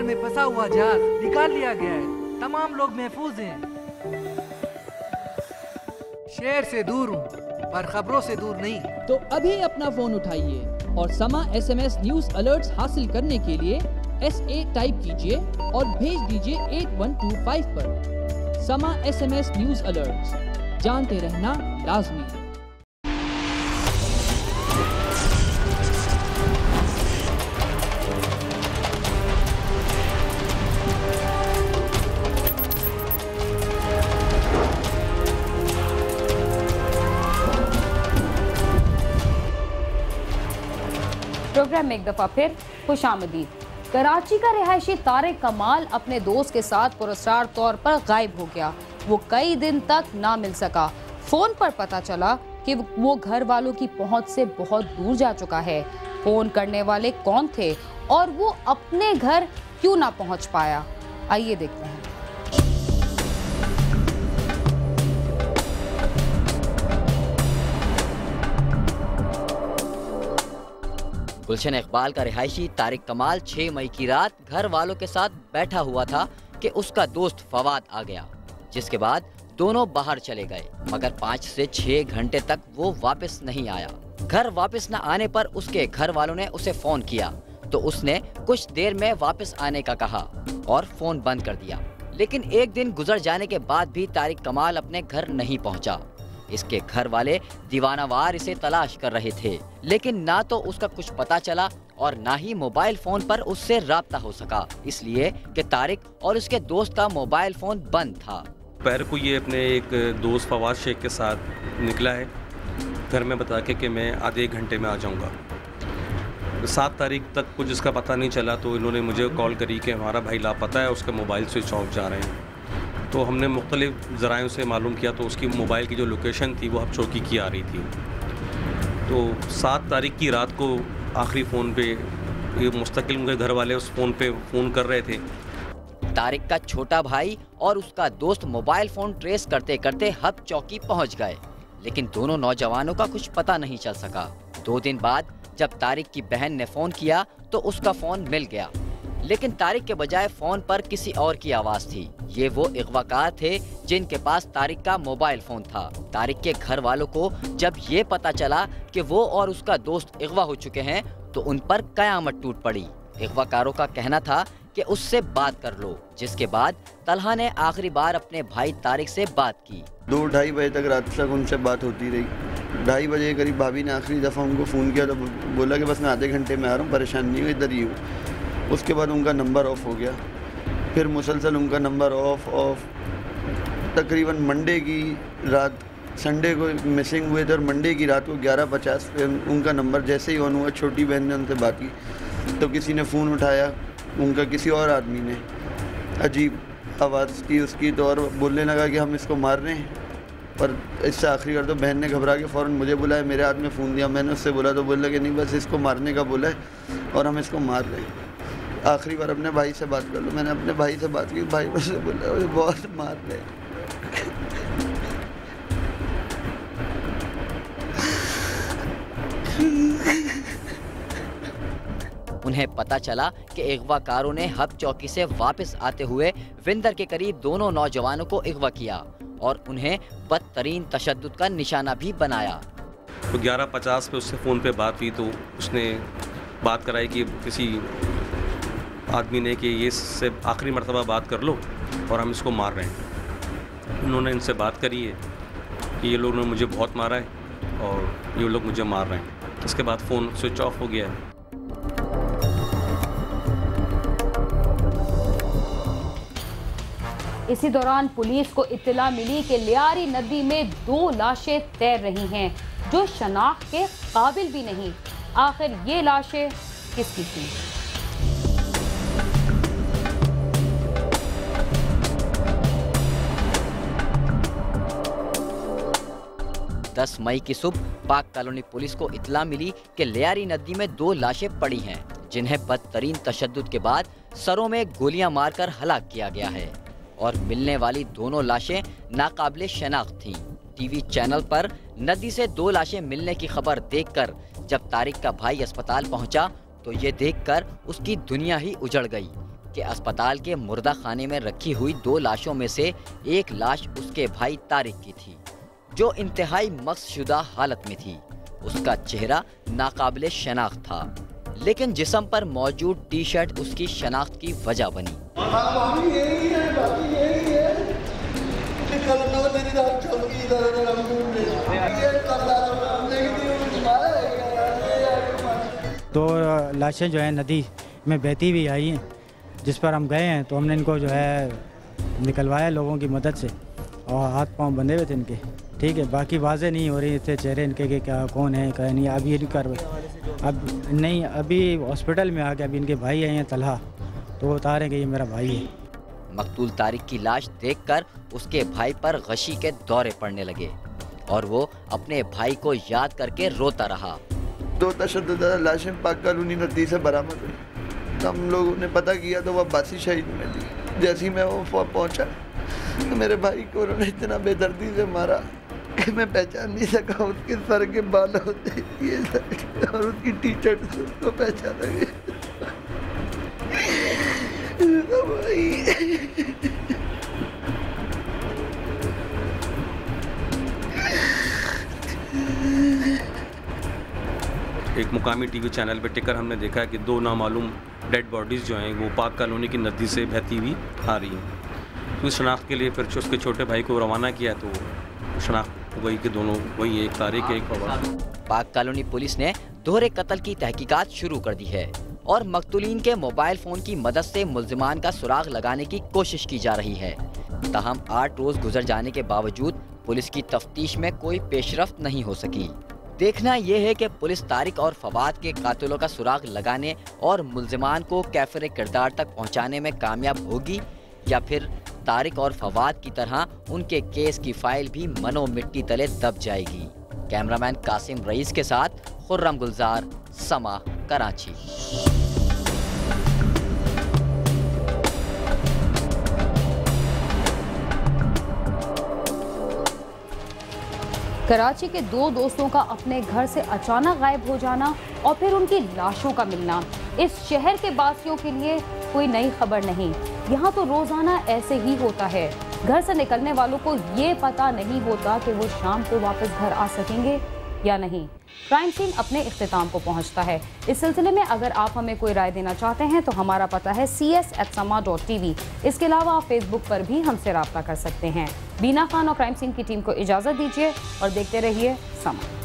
में फंसा हुआ जहाज निकाल लिया गया है। तमाम लोग महफूज हैं। शहर से दूर हूँ पर खबरों से दूर नहीं। तो अभी अपना फोन उठाइए और समा SMS न्यूज अलर्ट्स हासिल करने के लिए SA टाइप कीजिए और भेज दीजिए 8125 पर। समा SMS न्यूज अलर्ट्स, जानते रहना लाजमी है। प्रोग्राम में एक दफा फिर खुशामदीद। कराची का रिहायशी तारिक कमाल अपने दोस्त के साथ पुरस्कार तौर पर गायब हो गया। वो कई दिन तक ना मिल सका। फोन पर पता चला कि वो घर वालों की पहुंच से बहुत दूर जा चुका है। फोन करने वाले कौन थे और वो अपने घर क्यों ना पहुंच पाया, आइए देखते हैं। गुलशन इकबाल का रिहायशी तारिक कमाल 6 मई की रात घर वालों के साथ बैठा हुआ था कि उसका दोस्त फवाद आ गया, जिसके बाद दोनों बाहर चले गए, मगर 5 से 6 घंटे तक वो वापस नहीं आया। घर वापस न आने पर उसके घर वालों ने उसे फोन किया तो उसने कुछ देर में वापस आने का कहा और फोन बंद कर दिया। लेकिन एक दिन गुजर जाने के बाद भी तारिक कमाल अपने घर नहीं पहुंचा। इसके घर वाले दीवानावार इसे तलाश कर रहे थे, लेकिन ना तो उसका कुछ पता चला और ना ही मोबाइल फोन पर उससे राब्ता हो सका, इसलिए कि तारिक और उसके दोस्त का मोबाइल फोन बंद था। दोपहर को ये अपने एक दोस्त फवाद शेख के साथ निकला है, घर में बता के कि मैं आधे एक घंटे में आ जाऊंगा। 7 तारीख तक कुछ इसका पता नहीं चला तो इन्होंने मुझे कॉल करी कि हमारा भाई लापता है, उसका मोबाइल स्विच ऑफ जा रहे हैं। तो हमने मुख्तलिफ ज़राइयों से मालूम किया तो उसकी मोबाइल की जो लोकेशन थी वो अब चौकी की आ रही थी। तो 7 तारीख की रात को आखिरी फ़ोन पे ये मुस्तकिल उनके घर वाले उस फ़ोन पे फ़ोन कर रहे थे। तारिक का छोटा भाई और उसका दोस्त मोबाइल फ़ोन ट्रेस करते करते हब चौकी पहुंच गए, लेकिन दोनों नौजवानों का कुछ पता नहीं चल सका। 2 दिन बाद जब तारिक की बहन ने फ़ोन किया तो उसका फ़ोन मिल गया, लेकिन तारिक के बजाय फ़ोन पर किसी और की आवाज़ थी। ये वो अगवाकार थे जिनके पास तारिक का मोबाइल फ़ोन था। तारिक के घर वालों को जब ये पता चला कि वो और उसका दोस्त अगवा हो चुके हैं तो उन पर कयामत टूट पड़ी। अगवाकारों का कहना था कि उससे बात कर लो, जिसके बाद तलहा ने आखिरी बार अपने भाई तारिक से बात की। 2-2:30 बजे तक रात तक उनसे बात होती रही। 2:30 बजे के करीब भाभी ने आखिरी दफ़ा उनको फ़ोन किया तो बोला कि बस मैं आधे घंटे में आ रहा हूँ, परेशान नहीं हूँ, इधर ही हूँ। उसके बाद उनका नंबर ऑफ़ हो गया, फिर मुसलसल उनका नंबर ऑफ तकरीबन मंडे की रात, संडे को मिसिंग हुए थे और मंडे की रात को 11:50 पे उनका नंबर जैसे ही ऑन हुआ, छोटी बहन ने उनसे बात की तो किसी ने फ़ोन उठाया, उनका किसी और आदमी ने अजीब आवाज़ की उसकी, तो और बोलने लगा कि हम इसको मार रहे हैं। पर इससे आखिरी कर तो बहन ने घबरा के फ़ौरन मुझे बुलाया, मेरे हाथ में फ़ोन दिया, मैंने उससे बोला तो बोला कि नहीं बस इसको मारने का बोला है और हम इसको मार रहे हैं, आखिरी बार अपने भाई से बात कर लो। मैंने अपने भाई से बात की, भाई मुझसे बोला मुझे बहुत मार रहे हैं। उन्हें पता चला कि अगवाकारों ने हब चौकी से वापस आते हुए विंदर के करीब दोनों नौजवानों को अगवा किया और उन्हें बदतरीन तशद्दुद का निशाना भी बनाया। तो 11:50 पे उससे फ़ोन पे बात हुई तो उसने बात कराई कि किसी आदमी ने कि ये इससे आखिरी मरतबा बात कर लो और हम इसको मार रहे हैं। उन्होंने इनसे बात करी है कि ये लोग ने मुझे बहुत मारा है और ये लोग मुझे मार रहे हैं। इसके बाद फ़ोन स्विच ऑफ हो गया है। इसी दौरान पुलिस को इत्तला मिली कि लियारी नदी में 2 लाशें तैर रही हैं जो शनाख्त के काबिल भी नहीं। आखिर ये लाशें किसकी थीं? 10 मई की सुबह पाक कॉलोनी पुलिस को इत्तला मिली कि लियारी नदी में 2 लाशें पड़ी हैं, जिन्हें बदतरीन तशद्दुद के बाद सरों में गोलियां मारकर हलाक किया गया है और मिलने वाली दोनों लाशें नाकाबिले शनाख्त थीं। टीवी चैनल पर नदी से 2 लाशें मिलने की खबर देखकर जब तारिक का भाई अस्पताल पहुंचा तो ये देखकर उसकी दुनिया ही उजड़ गई, कि अस्पताल के मुर्दा खाने में रखी हुई 2 लाशों में से एक लाश उसके भाई तारिक की थी, जो इंतहाई मस्शुदा हालत में थी। उसका चेहरा नाकाबिले शनाख्त था, लेकिन जिस्म पर मौजूद टी शर्ट उसकी शनाख्त की वजह बनी। तो लाशें जो है नदी में बहती हुई आई हैं, जिस पर हम गए हैं तो हमने इनको जो है निकलवाया लोगों की मदद से, और हाथ पांव बंधे हुए थे इनके, ठीक है। बाकी वाज़ेह नहीं हो रही थे चेहरे इनके कि क्या कौन है क्या नहीं। अभी ये कार्रवाई अब नहीं, अभी हॉस्पिटल में आ गया, अभी इनके भाई आए हैं तलहा, तो वो बता रहे हैं कि ये मेरा भाई है। मकतूल तारिक की लाश देखकर उसके भाई पर गशी के दौरे पड़ने लगे और वो अपने भाई को याद करके रोता रहा। 2 तशद्दुद लाशें पाक कॉलोनी नदी से बरामद हुई। हम लोगों ने पता किया तो वह अब्बासी शहीद में थी। जैसे ही मैं वो पहुंचा तो मेरे भाई को उन्होंने इतना बेदर्दी से मारा कि मैं पहचान नहीं सका। उसके सर के बाल होते ये और उसकी टी शर्ट से उसको पहचाना गया। एक मुकामी टीवी चैनल पे टिकर हमने देखा है कि 2 नामालूम डेड बॉडीज़ जो हैं वो पाक कॉलोनी की नदी से बहती हुई आ रही हैं। तो इस शनाख्त के लिए फिर उसके छोटे भाई को रवाना किया तो शनाख्त हो गई कि दोनों वही, एक तारिक एक फवाद। पाक कॉलोनी पुलिस ने दोहरे कत्ल की तहकीकात शुरू कर दी है और मकतूलीन के मोबाइल फ़ोन की मदद से मुल्जिमान का सुराग लगाने की कोशिश की जा रही है। ताहम 8 रोज़ गुजर जाने के बावजूद पुलिस की तफ्तीश में कोई पेशरफ्त नहीं हो सकी। देखना यह है कि पुलिस तारिक और फवाद के कातिलों का सुराग लगाने और मुल्जिमान को कैफिर किरदार तक पहुंचाने में कामयाब होगी, या फिर तारिक और फवाद की तरह उनके केस की फाइल भी मनो मिट्टी तले दब जाएगी। कैमरामैन कासिम रईस के साथ खुर्रम गुलजार, समा, कराची। कराची के 2 दोस्तों का अपने घर से अचानक गायब हो जाना और फिर उनकी लाशों का मिलना इस शहर के वासियों के लिए कोई नई खबर नहीं। यहाँ तो रोजाना ऐसे ही होता है। घर से निकलने वालों को ये पता नहीं होता कि वो शाम को वापस घर आ सकेंगे या नहीं। क्राइम सीन अपने इख्तिताम को पहुँचता है। इस सिलसिले में अगर आप हमें कोई राय देना चाहते हैं तो हमारा पता है cs@sama.tv। इसके अलावा आप फेसबुक पर भी हमसे रब्ता कर सकते हैं। बीना खान और क्राइम सीन की टीम को इजाज़त दीजिए और देखते रहिए समा।